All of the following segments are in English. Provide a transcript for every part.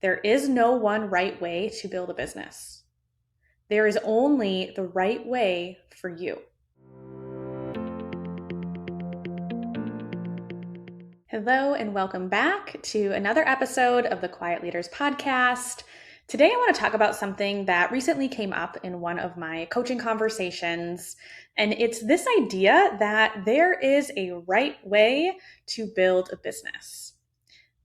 There is no one right way to build a business. There is only the right way for you. Hello, and welcome back to another episode of the Quiet Leaders Podcast. Today, I want to talk about something that recently came up in one of my coaching conversations, and it's this idea that there is a right way to build a business.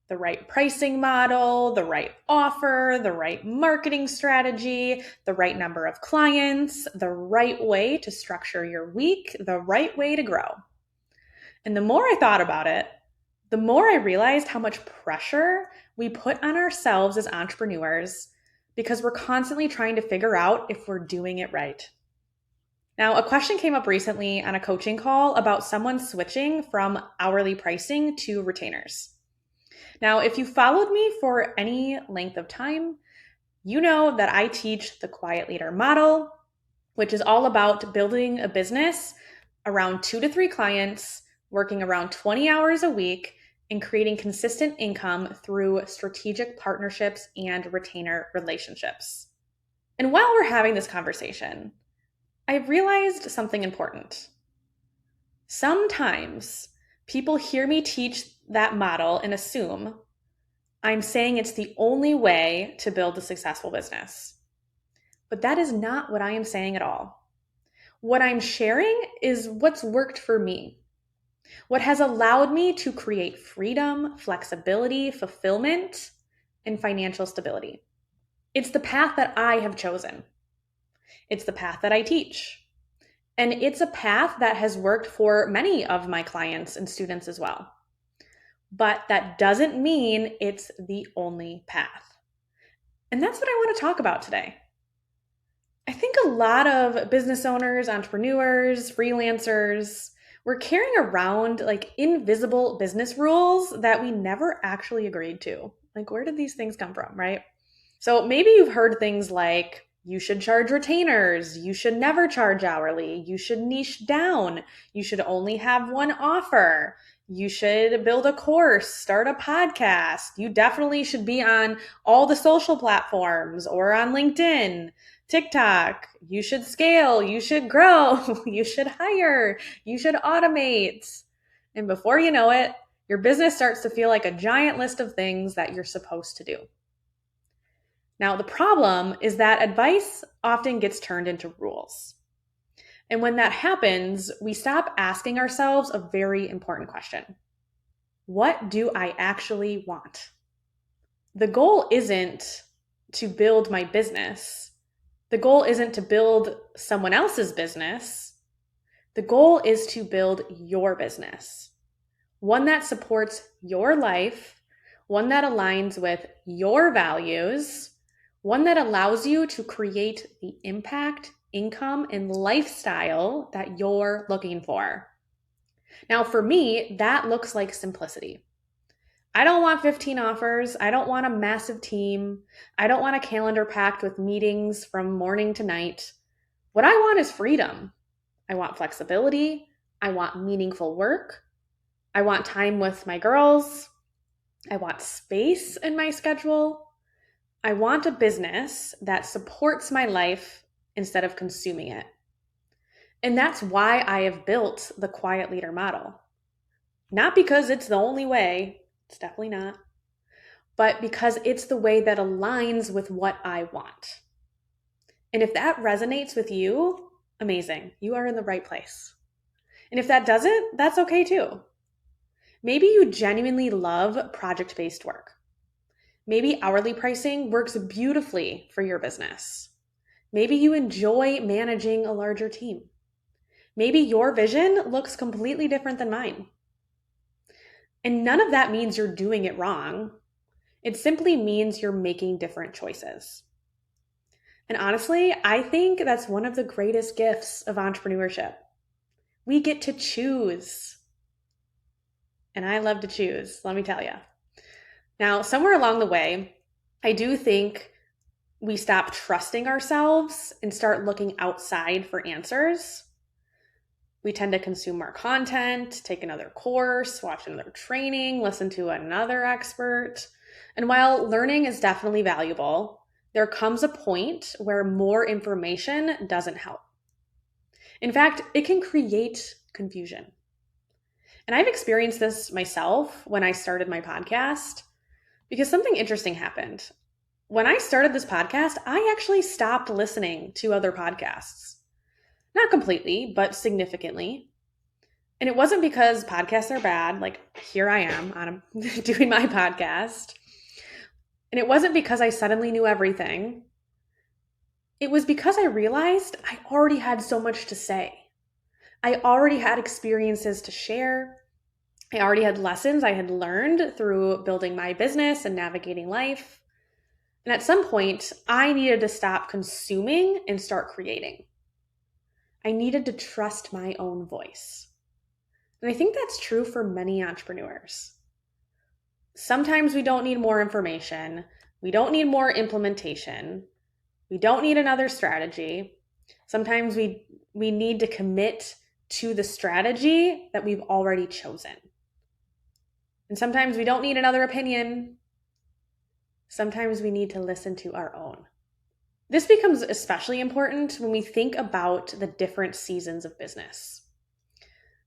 The right pricing model, the right offer, the right marketing strategy, the right number of clients, the right way to structure your week, the right way to grow. And the more I thought about it, the more I realized how much pressure we put on ourselves as entrepreneurs because we're constantly trying to figure out if we're doing it right. Now, a question came up recently on a coaching call about someone switching from hourly pricing to retainers. Now, if you followed me for any length of time, you know that I teach the Quiet Leader model, which is all about building a business around 2 to 3 clients, working around 20 hours a week, and creating consistent income through strategic partnerships and retainer relationships. And while we're having this conversation, I've realized something important. Sometimes people hear me teach that model and assume I'm saying it's the only way to build a successful business. But that is not what I am saying at all. What I'm sharing is what's worked for me, what has allowed me to create freedom, flexibility, fulfillment, and financial stability. It's the path that I have chosen. It's the path that I teach. And it's a path that has worked for many of my clients and students as well. But that doesn't mean it's the only path. And that's what I want to talk about today. I think a lot of business owners, entrepreneurs, freelancers, we're carrying around like invisible business rules that we never actually agreed to. Like, where did these things come from, right? So maybe you've heard things like, you should charge retainers, you should never charge hourly, you should niche down, you should only have one offer, you should build a course, start a podcast, you definitely should be on all the social platforms or on LinkedIn, TikTok, you should scale, you should grow, you should hire, you should automate. And before you know it, your business starts to feel like a giant list of things that you're supposed to do. Now, the problem is that advice often gets turned into rules. And when that happens, we stop asking ourselves a very important question. What do I actually want? The goal isn't to build my business. The goal isn't to build someone else's business. The goal is to build your business, one that supports your life, one that aligns with your values, one that allows you to create the impact, income, and lifestyle that you're looking for. Now, for me, that looks like simplicity. I don't want 15 offers. I don't want a massive team. I don't want a calendar packed with meetings from morning to night. What I want is freedom. I want flexibility. I want meaningful work. I want time with my girls. I want space in my schedule. I want a business that supports my life instead of consuming it. And that's why I have built the Quiet Leader model. Not because it's the only way, it's definitely not, but because it's the way that aligns with what I want. And if that resonates with you, amazing, you are in the right place. And if that doesn't, that's okay too. Maybe you genuinely love project-based work. Maybe hourly pricing works beautifully for your business. Maybe you enjoy managing a larger team. Maybe your vision looks completely different than mine. And none of that means you're doing it wrong. It simply means you're making different choices. And honestly, I think that's one of the greatest gifts of entrepreneurship. We get to choose. And I love to choose, let me tell you. Now, somewhere along the way, I do think we stop trusting ourselves and start looking outside for answers. We tend to consume more content, take another course, watch another training, listen to another expert. And while learning is definitely valuable, there comes a point where more information doesn't help. In fact, it can create confusion. And I've experienced this myself when I started my podcast because something interesting happened. When I started this podcast, I actually stopped listening to other podcasts. Not completely, but significantly. And it wasn't because podcasts are bad. Like, here I am doing my podcast. And it wasn't because I suddenly knew everything. It was because I realized I already had so much to say. I already had experiences to share. I already had lessons I had learned through building my business and navigating life. And at some point, I needed to stop consuming and start creating. I needed to trust my own voice. And I think that's true for many entrepreneurs. Sometimes we don't need more information. We don't need more implementation. We don't need another strategy. Sometimes we need to commit to the strategy that we've already chosen. And sometimes we don't need another opinion. Sometimes we need to listen to our own. This becomes especially important when we think about the different seasons of business.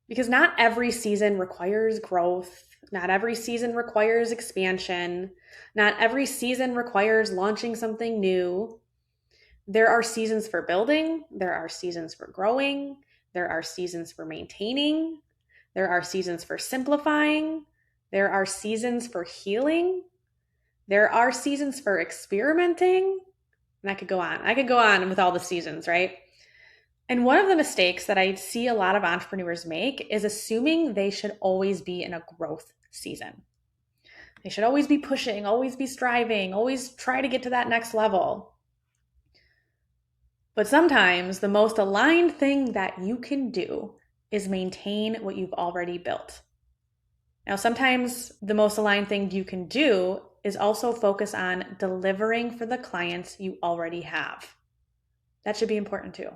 Because not every season requires growth. Not every season requires expansion. Not every season requires launching something new. There are seasons for building. There are seasons for growing. There are seasons for maintaining. There are seasons for simplifying. There are seasons for healing. There are seasons for experimenting. And I could go on. I could go on with all the seasons, right? And one of the mistakes that I see a lot of entrepreneurs make is assuming they should always be in a growth season. They should always be pushing, always be striving, always try to get to that next level. But sometimes the most aligned thing that you can do is maintain what you've already built. Now, sometimes the most aligned thing you can do is also focus on delivering for the clients you already have. That should be important too.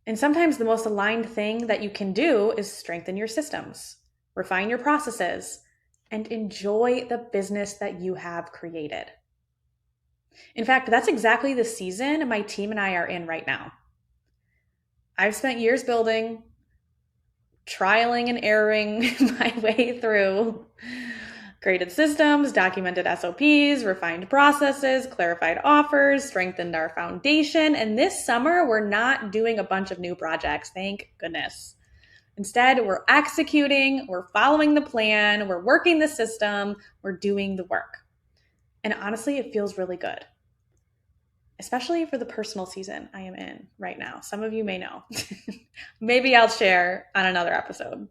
And sometimes the most aligned thing that you can do is strengthen your systems, refine your processes, and enjoy the business that you have created. In fact, that's exactly the season my team and I are in right now. I've spent years building, trialing and erroring my way through, created systems, documented SOPs, refined processes, clarified offers, strengthened our foundation. And this summer, we're not doing a bunch of new projects, thank goodness. Instead, we're executing, we're following the plan, we're working the system, we're doing the work. And honestly, it feels really good, especially for the personal season I am in right now. Some of you may know. Maybe I'll share on another episode.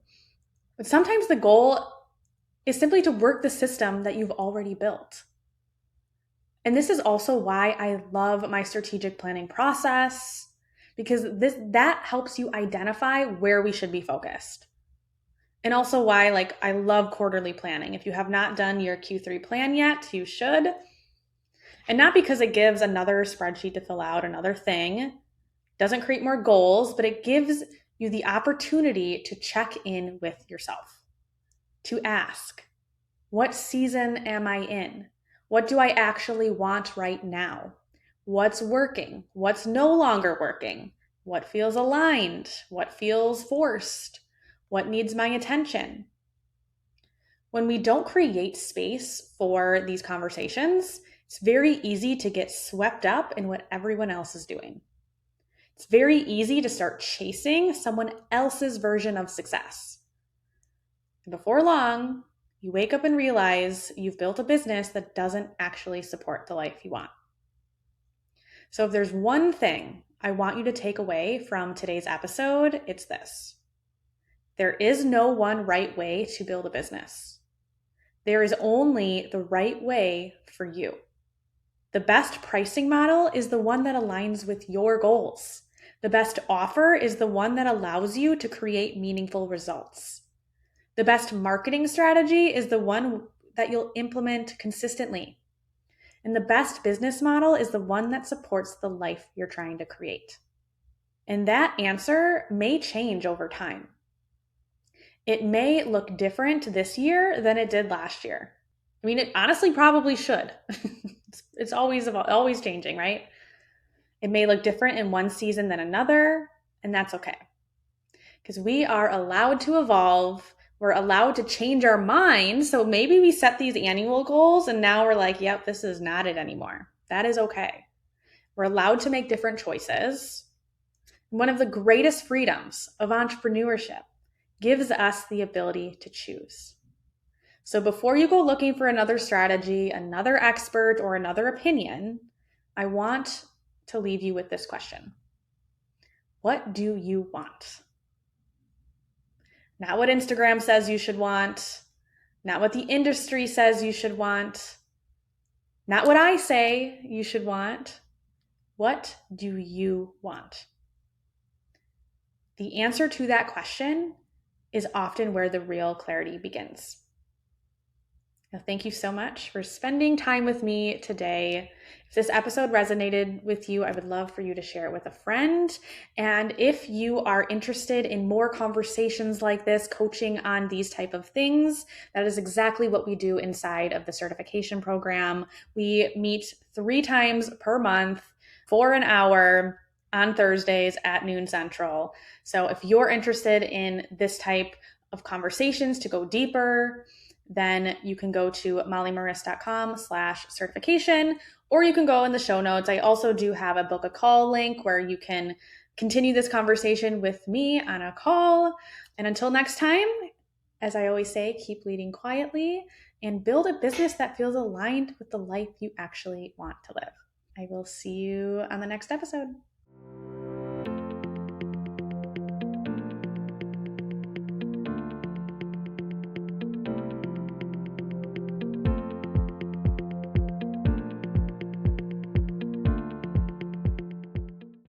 But sometimes the goal is simply to work the system that you've already built. And this is also why I love my strategic planning process, because that helps you identify where we should be focused. And also why I love quarterly planning. If you have not done your Q3 plan yet, you should. And not because it gives another spreadsheet to fill out, another thing, doesn't create more goals, but it gives you the opportunity to check in with yourself, to ask, what season am I in? What do I actually want right now? What's working? What's no longer working? What feels aligned? What feels forced? What needs my attention? When we don't create space for these conversations, it's very easy to get swept up in what everyone else is doing. It's very easy to start chasing someone else's version of success. And before long, you wake up and realize you've built a business that doesn't actually support the life you want. So if there's one thing I want you to take away from today's episode, it's this. There is no one right way to build a business. There is only the right way for you. The best pricing model is the one that aligns with your goals. The best offer is the one that allows you to create meaningful results. The best marketing strategy is the one that you'll implement consistently. And the best business model is the one that supports the life you're trying to create. And that answer may change over time. It may look different this year than it did last year. I mean, it honestly probably should. It's always changing, right? It may look different in one season than another, and that's okay. Because we are allowed to evolve. We're allowed to change our minds. So maybe we set these annual goals and now we're like, yep, this is not it anymore. That is okay. We're allowed to make different choices. One of the greatest freedoms of entrepreneurship gives us the ability to choose. So before you go looking for another strategy, another expert, or another opinion, I want to leave you with this question. What do you want? Not what Instagram says you should want, not what the industry says you should want, not what I say you should want. What do you want? The answer to that question is often where the real clarity begins. Now, thank you so much for spending time with me today. If this episode resonated with you, I would love for you to share it with a friend. And if you are interested in more conversations like this, coaching on these type of things, that is exactly what we do inside of the certification program. We meet 3 times per month for an hour on Thursdays at noon Central. So if you're interested in this type of conversations to go deeper, then you can go to mollymaris.com/certification, or you can go in the show notes. I also do have a book a call link where you can continue this conversation with me on a call. And until next time, as I always say, keep leading quietly and build a business that feels aligned with the life you actually want to live. I will see you on the next episode.